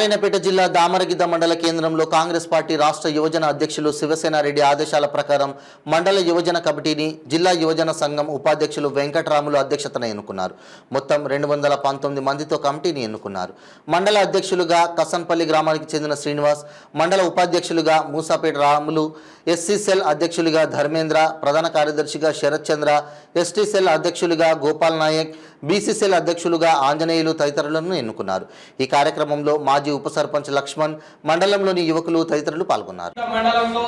నారాయణపేట జిల్లా దామరగిద్ద మండల కేంద్రంలో కాంగ్రెస్ పార్టీ రాష్ట్ర యువజన అధ్యక్షులు శివసేనారెడ్డి ఆదేశాల ప్రకారం మండల యువజన కమిటీని జిల్లా యువజన సంఘం ఉపాధ్యక్షులు వెంకటరాములు అధ్యక్షతన ఎన్నుకున్నారు. మొత్తం 219 మందితో కమిటీని ఎన్నుకున్నారు. మండల అధ్యక్షులుగా కసన్పల్లి గ్రామానికి చెందిన శ్రీనివాస్, మండల ఉపాధ్యక్షులుగా మూసాపేట రాములు, ఎస్సీ సెల్ అధ్యక్షులుగా ధర్మేంద్ర, ప్రధాన కార్యదర్శిగా శరత్ చంద్ర, ఎస్టీ సెల్ అధ్యక్షులుగా గోపాల్ నాయక్, బీసీ సెల్ అధ్యక్షులుగా ఆంజనేయులు తదితరులను ఎన్నుకున్నారు. ఈ కార్యక్రమంలో మాజీ ఉప సర్పంచ్ లక్ష్మణ్, మండలంలోని యువకులు తదితరులు పాల్గొన్నారు. మండలంలో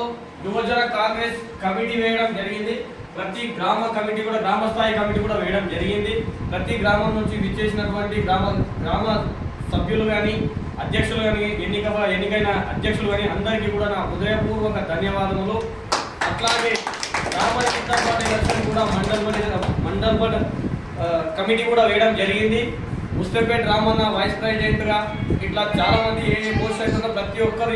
యువజన కాంగ్రెస్ కమిటీ వేయడం జరిగింది. ప్రతి గ్రామ కమిటీ కూడా గ్రామ స్థాయి కమిటీ కూడా వేయడం జరిగింది. ప్రతి గ్రామం నుంచి విచ్చేసినటువంటి గ్రామ సభ్యులు కానీ అధ్యక్షులు కానీ ఎన్నికైన అధ్యక్షులు కానీ అందరికీ కూడా నా హృదయపూర్వక ధన్యవాదములు. అట్లాగే గ్రామ ఎలక్షన్ కూడా మండల్ కమిటీ కూడా వేయడం జరిగింది. ముస్తఫేట్ రామన్న వైస్ ప్రెసిడెంట్గా ఇట్లా చాలామంది ఏ పోస్ట్ అవుతుందో ప్రతి ఒక్కరు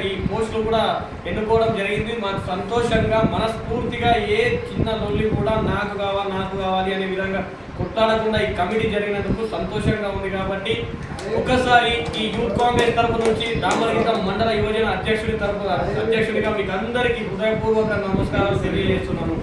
ఈ పోస్టులు కూడా ఎన్నుకోవడం జరిగింది. మాకు సంతోషంగా మనస్ఫూర్తిగా ఏ చిన్న లొల్లి కూడా నాకు కావాలి అనే విధంగా కొట్టాడకుండా ఈ కమిటీ జరిగినందుకు సంతోషంగా ఉంది. కాబట్టి ఒకసారి ఈ యూత్ కాంగ్రెస్ తరపు నుంచి దామరగిద్ద మండల యువజన అధ్యక్షుడిగా మీకు అందరికీ హృదయపూర్వక నమస్కారాలు తెలియజేస్తున్నాను.